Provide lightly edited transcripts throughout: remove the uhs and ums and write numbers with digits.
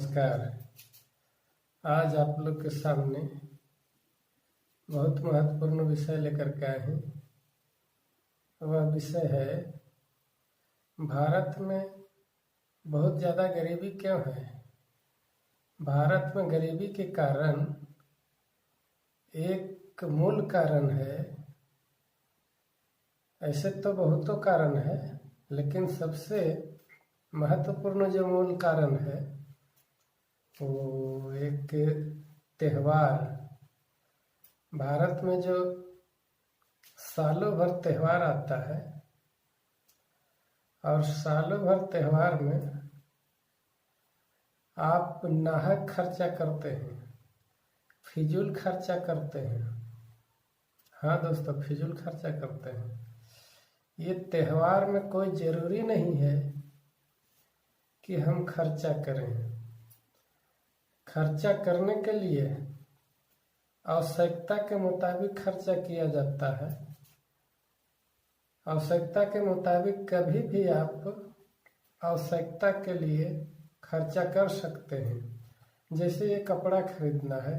नमस्कार। आज आप लोग के सामने बहुत महत्वपूर्ण विषय लेकर के आए हैं। वह विषय है भारत में बहुत ज़्यादा गरीबी क्यों है। भारत में गरीबी के कारण एक मूल कारण है, ऐसे तो बहुतों कारण है, लेकिन सबसे महत्वपूर्ण जो मूल कारण है वो एक त्यौहार। भारत में जो सालों भर त्यौहार आता है और सालों भर त्यौहार में आप नाहक खर्चा करते हैं, फिजूल खर्चा करते हैं। हाँ दोस्तों, फिजूल खर्चा करते हैं। ये त्यौहार में कोई ज़रूरी नहीं है कि हम खर्चा करें। खर्चा करने के लिए आवश्यकता के मुताबिक खर्चा किया जाता है। आवश्यकता के मुताबिक कभी भी आप आवश्यकता के लिए खर्चा कर सकते हैं। जैसे ये कपड़ा खरीदना है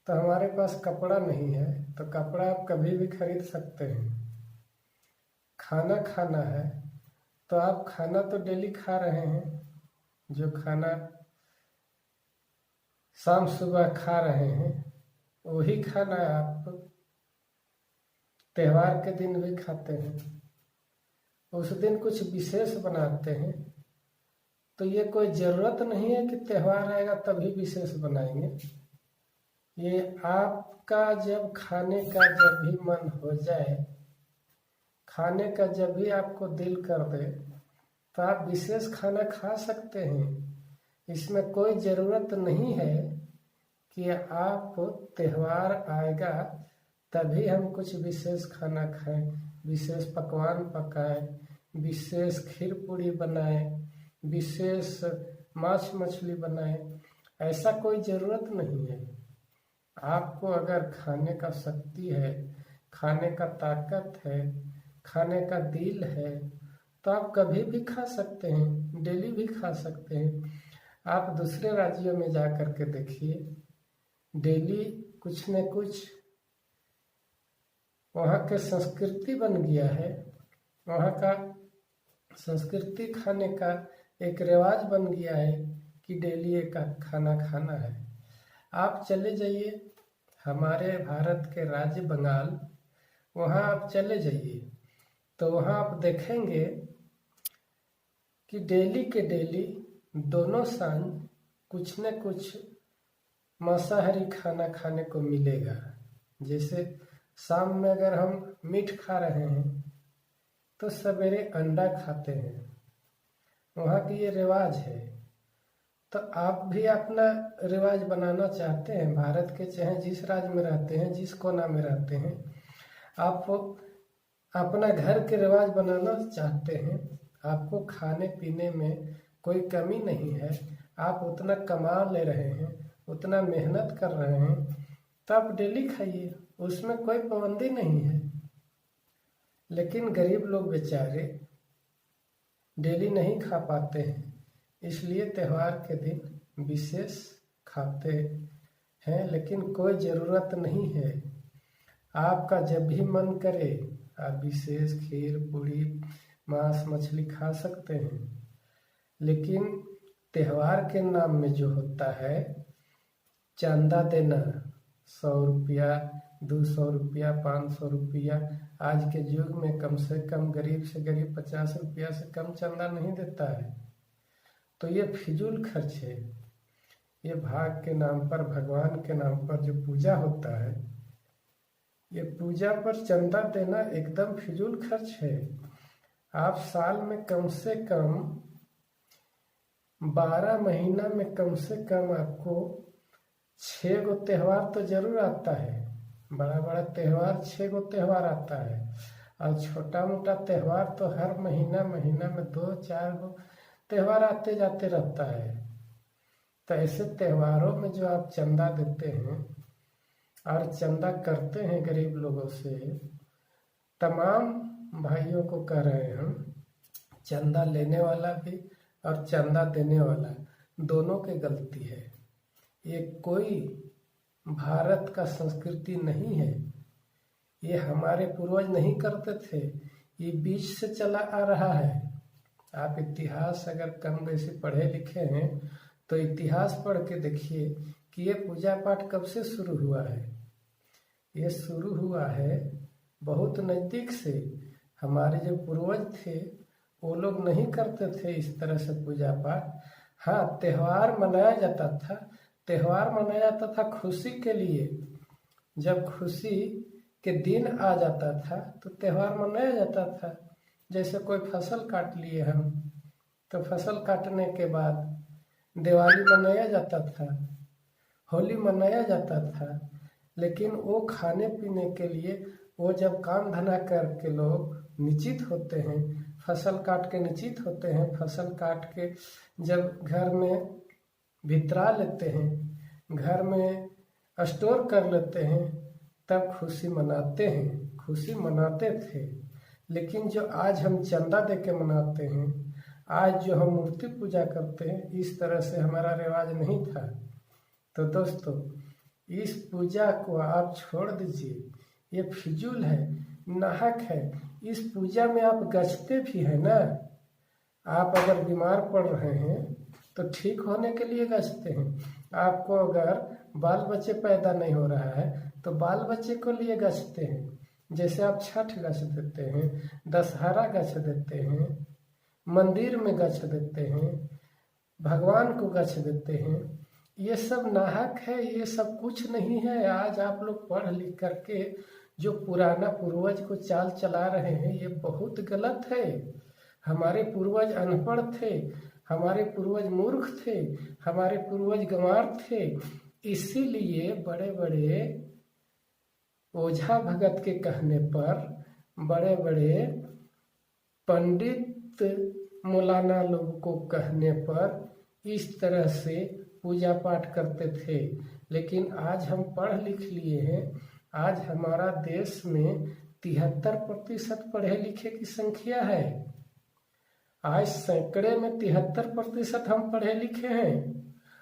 तो हमारे पास कपड़ा नहीं है तो कपड़ा आप कभी भी खरीद सकते हैं। खाना खाना है तो आप खाना तो डेली खा रहे हैं, जो खाना शाम सुबह खा रहे हैं वही खाना आप त्यौहार के दिन भी खाते हैं। उस दिन कुछ विशेष बनाते हैं, तो ये कोई ज़रूरत नहीं है कि त्यौहार आएगा तभी विशेष बनाएंगे। ये आपका जब खाने का जब भी मन हो जाए, खाने का जब भी आपको दिल कर दे तो आप विशेष खाना खा सकते हैं। इसमें कोई ज़रूरत नहीं है कि आप त्यौहार आएगा तभी हम कुछ विशेष खाना खाएं, विशेष पकवान पकाएं, विशेष खीर पूड़ी बनाएं, विशेष मांस मछली बनाएं। ऐसा कोई ज़रूरत नहीं है। आपको अगर खाने का शक्ति है, खाने का ताकत है, खाने का दिल है तो आप कभी भी खा सकते हैं, डेली भी खा सकते हैं। आप दूसरे राज्यों में जा कर के देखिए, डेली कुछ न कुछ वहाँ के संस्कृति बन गया है। वहाँ का संस्कृति खाने का एक रिवाज बन गया है कि डेली एक खाना खाना है। आप चले जाइए हमारे भारत के राज्य बंगाल, वहाँ आप चले जाइए तो वहाँ आप देखेंगे कि डेली के डेली दोनों सांझ कुछ न कुछ मांसाहारी खाना खाने को मिलेगा। जैसे शाम में अगर हम मीट खा रहे हैं तो सवेरे अंडा खाते हैं, वहाँ की ये रिवाज है। तो आप भी अपना रिवाज बनाना चाहते हैं, भारत के चाहे जिस राज्य में रहते हैं, जिस कोना में रहते हैं, आप अपना घर के रिवाज बनाना चाहते हैं। आपको खाने पीने में कोई कमी नहीं है, आप उतना कमा ले रहे हैं, उतना मेहनत कर रहे हैं, तो आप डेली खाइए, उसमें कोई पाबंदी नहीं है। लेकिन गरीब लोग बेचारे डेली नहीं खा पाते हैं, इसलिए त्यौहार के दिन विशेष खाते हैं। लेकिन कोई ज़रूरत नहीं है। आपका जब भी मन करे आप विशेष खीर पूड़ी मांस मछली खा सकते हैं। लेकिन त्यौहार के नाम में जो होता है चंदा देना, 100 रुपया 200 रुपया 500 रुपया, आज के युग में कम से कम गरीब से गरीब 50 रुपया से कम चंदा नहीं देता है। तो ये फिजूल खर्च है। ये भाग के नाम पर, भगवान के नाम पर जो पूजा होता है, ये पूजा पर चंदा देना एकदम फिजूल खर्च है। आप साल में कम से कम 12 महीना में कम से कम आपको 6 गो त्यौहार तो जरूर आता है। बड़ा बड़ा त्यौहार 6 गो त्यौहार आता है और छोटा मोटा त्यौहार तो हर महीना महीना में 2-4 गो त्यौहार आते जाते रहता है। तो ऐसे त्यौहारों में जो आप चंदा देते हैं और चंदा करते हैं गरीब लोगों से, तमाम भाइयों को कह रहे हैं हम, चंदा लेने वाला भी और चंदा देने वाला दोनों की गलती है। ये कोई भारत का संस्कृति नहीं है, ये हमारे पूर्वज नहीं करते थे, ये बीच से चला आ रहा है। आप इतिहास अगर कम बेसी पढ़े लिखे हैं तो इतिहास पढ़ के देखिए कि ये पूजा पाठ कब से शुरू हुआ है। ये शुरू हुआ है बहुत नज़दीक से। हमारे जो पूर्वज थे वो लोग नहीं करते थे इस तरह से पूजा पाठ। हाँ, त्यौहार मनाया जाता था, त्यौहार मनाया जाता था खुशी के लिए। जब खुशी के दिन आ जाता था तो त्यौहार मनाया जाता था। जैसे कोई फसल काट लिए हम, तो फसल काटने के बाद दिवाली मनाया जाता था, होली मनाया जाता था। लेकिन वो खाने पीने के लिए, वो जब काम धंधा करके लोग निश्चित होते हैं, फसल काट के निश्चित होते हैं, फसल काट के जब घर में भितरा लेते हैं, घर में स्टोर कर लेते हैं, तब खुशी मनाते हैं, खुशी मनाते थे। लेकिन जो आज हम चंदा दे के मनाते हैं, आज जो हम मूर्ति पूजा करते हैं, इस तरह से हमारा रिवाज नहीं था। तो दोस्तों, इस पूजा को आप छोड़ दीजिए, ये फिजूल है, नाहक है। इस पूजा में आप गछते भी हैं ना। आप अगर बीमार पड़ रहे हैं तो ठीक होने के लिए गछते हैं। आपको अगर बाल बच्चे पैदा नहीं हो रहा है तो बाल बच्चे को लिए गछते हैं। जैसे आप छठ गछ देते हैं, दशहरा गछ देते हैं, मंदिर में गछ देते हैं, भगवान को गछ देते हैं। ये सब नाहक है, ये सब कुछ नहीं है। आज आप लोग पढ़ लिख करके जो पुराना पूर्वज को चाल चला रहे हैं, ये बहुत गलत है। हमारे पूर्वज अनपढ़ थे, हमारे पूर्वज मूर्ख थे, हमारे पूर्वज गंवार थे। इसीलिए बड़े बड़े ओझा भगत के कहने पर, बड़े बड़े पंडित मौलाना लोग को कहने पर इस तरह से पूजा पाठ करते थे। लेकिन आज हम पढ़ लिख लिए हैं। आज हमारा देश में 73% पढ़े लिखे की संख्या है। आज सैकड़े में 73% हम पढ़े लिखे हैं,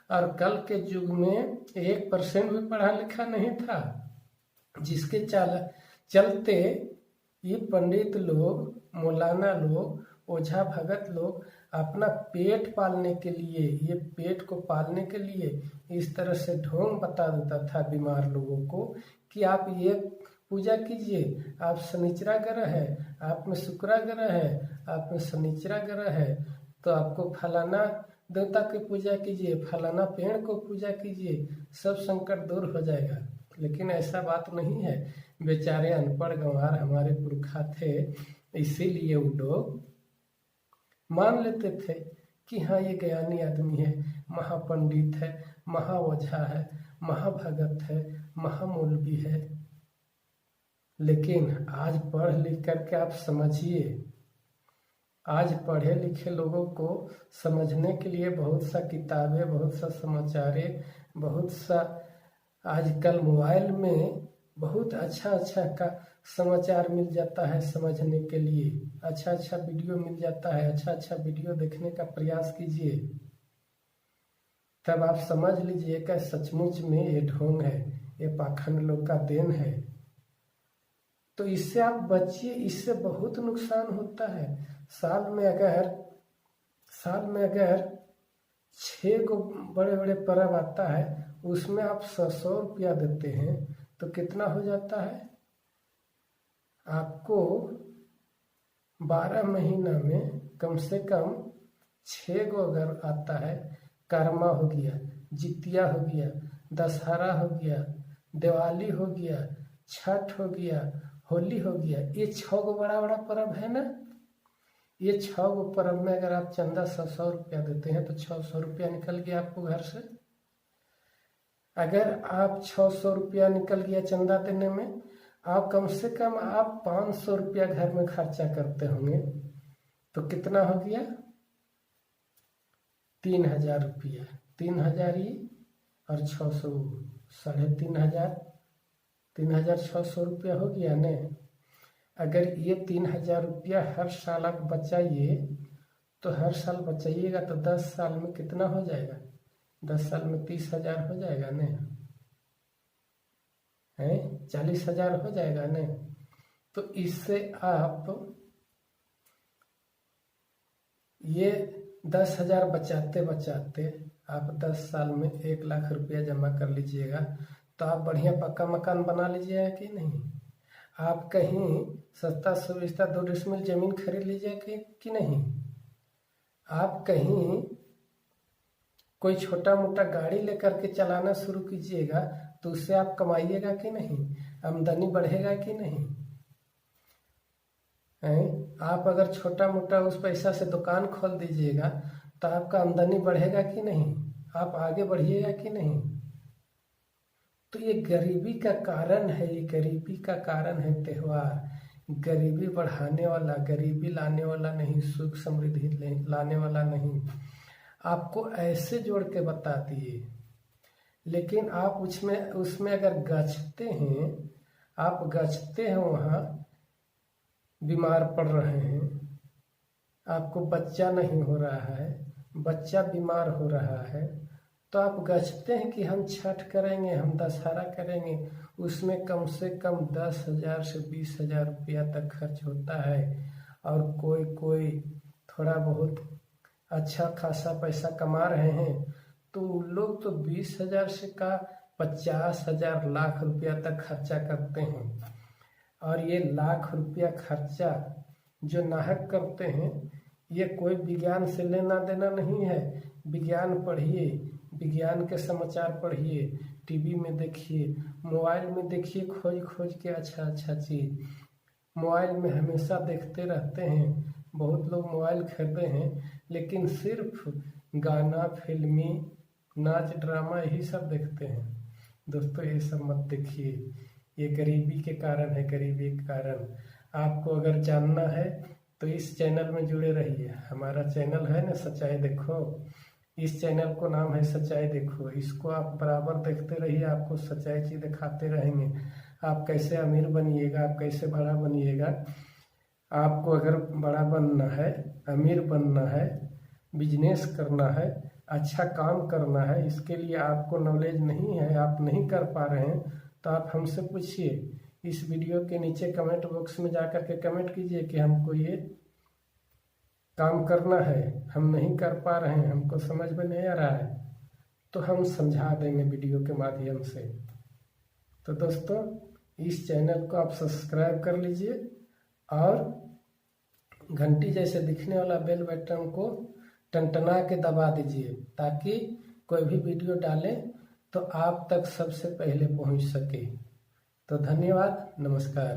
और कल के युग में 1% भी पढ़ा लिखा नहीं था। जिसके चलते ये पंडित लोग, मौलाना लोग, ओझा भगत लोग अपना पेट पालने के लिए, ये पेट को पालने के लिए इस तरह से ढोंग बता देता था बीमार लोगों को कि आप ये पूजा कीजिए, आप शनिचरा ग्रह है, आप में शुक्र ग्रह है, आप में शनिचरा ग्रह है, तो आपको फलाना देवता की पूजा कीजिए, फलाना पेड़ को पूजा कीजिए, सब संकट दूर हो जाएगा। लेकिन ऐसा बात नहीं है। बेचारे अनपढ़ गंवार हमारे पुरखा थे, इसीलिए वो लोग मान लेते थे कि हाँ, ये ज्ञानी आदमी है, महापंडित है, महाओझा है, महाभगत है, महामौलवी है। लेकिन आज पढ़ लिख करके आप समझिए, आज पढ़े लिखे लोगों को समझने के लिए बहुत सा किताबें, बहुत सा समाचारें, बहुत सा आजकल मोबाइल में बहुत अच्छा अच्छा का समाचार मिल जाता है समझने के लिए। अच्छा अच्छा वीडियो मिल जाता है, अच्छा अच्छा वीडियो देखने का प्रयास कीजिए, तब आप समझ लीजिए कि सचमुच में ये ढोंग है, ये पाखंड लोग का देन है। तो इससे आप बचिए, इससे बहुत नुकसान होता है। साल में अगर 6 को बड़े बड़े पर्व आता है, उसमें आप 100 रुपया देते हैं तो कितना हो जाता है? आपको 12 महीना में कम से कम 6 को अगर आता है, कर्मा हो गया, जितिया हो गया, दशहरा हो गया, दिवाली हो गया, छठ हो गया, होली हो गया, ये 6 को बड़ा बड़ा पर्व है ना। ये 6 को पर्व में अगर आप चंदा 100 रुपया देते हैं तो 600 रुपया निकल गया आपको घर से। अगर आप 600 रुपया निकल गया चंदा देने में, आप कम से कम आप 500 रुपया घर में खर्चा करते होंगे, तो कितना हो गया? 3000 रुपया। 3000 ये और 600, 3500, 3600 रुपया हो गया न। अगर ये 3000 रुपया हर साल आप बचाइए, तो हर साल बचाइएगा तो 10 साल में कितना हो जाएगा? 10 साल में 30,000 हो जाएगा न, है 40,000 हो जाएगा न। तो इससे आप ये 10,000 बचाते बचाते आप 10 साल में 1,00,000 रुपया जमा कर लीजिएगा, तो आप बढ़िया पक्का मकान बना लीजिएगा कि नहीं। आप कहीं सस्ता सुविस्ता 2 डिसमिल जमीन खरीद लीजिएगा कि नहीं। आप कहीं कोई छोटा मोटा गाड़ी लेकर के चलाना शुरू कीजिएगा, तो उससे आप कमाइएगा कि नहीं, आमदनी बढ़ेगा कि नहीं। आप अगर छोटा मोटा उस पैसा से दुकान खोल दीजिएगा, तो आपका आमदनी बढ़ेगा कि नहीं, आप आगे बढ़िएगा कि नहीं। तो ये गरीबी का कारण है, ये गरीबी का कारण है त्योहार। गरीबी बढ़ाने वाला, गरीबी लाने वाला नहीं, सुख समृद्धि लाने वाला नहीं। आपको ऐसे जोड़ के बता दिए, लेकिन आप उसमें अगर गचते हैं, आप गचते हैं, वहाँ बीमार पड़ रहे हैं, आपको बच्चा नहीं हो रहा है, बच्चा बीमार हो रहा है, तो आप गचते हैं कि हम छठ करेंगे, हम दशहरा करेंगे, उसमें कम से कम 10,000 से 20,000 रुपया तक खर्च होता है। और कोई थोड़ा बहुत अच्छा खासा पैसा कमा रहे हैं, तो लोग तो 20,000 से का 50,000 लाख रुपया तक खर्चा करते हैं। और ये लाख रुपया खर्चा जो नाहक करते हैं, ये कोई विज्ञान से लेना देना नहीं है। विज्ञान पढ़िए, विज्ञान के समाचार पढ़िए, टीवी में देखिए, मोबाइल में देखिए, खोज खोज के अच्छा चीज़ मोबाइल में हमेशा देखते रहते हैं। बहुत लोग मोबाइल खरीदे हैं, लेकिन सिर्फ गाना, फिल्मी, नाच, ड्रामा यही सब देखते हैं। दोस्तों ये सब मत देखिए, ये गरीबी के कारण है। गरीबी के कारण आपको अगर जानना है तो इस चैनल में जुड़े रहिए। हमारा चैनल है ना सच्चाई देखो, इस चैनल को नाम है सच्चाई देखो। इसको आप बराबर देखते रहिए, आपको सच्चाई चीज दिखाते रहेंगे। आप कैसे अमीर बनिएगा, आप कैसे बड़ा बनिएगा। आपको अगर बड़ा बनना है, अमीर बनना है, बिजनेस करना है, अच्छा काम करना है, इसके लिए आपको नॉलेज नहीं है, आप नहीं कर पा रहे हैं, तो आप हमसे पूछिए। इस वीडियो के नीचे कमेंट बॉक्स में जाकर के कमेंट कीजिए कि हमको ये काम करना है, हम नहीं कर पा रहे हैं, हमको समझ में नहीं आ रहा है, तो हम समझा देंगे वीडियो के माध्यम से। तो दोस्तों इस चैनल को आप सब्सक्राइब कर लीजिए और घंटी जैसे दिखने वाला बेल बटन को टनटना के दबा दीजिए, ताकि कोई भी वीडियो डालें तो आप तक सबसे पहले पहुंच सके। तो धन्यवाद, नमस्कार।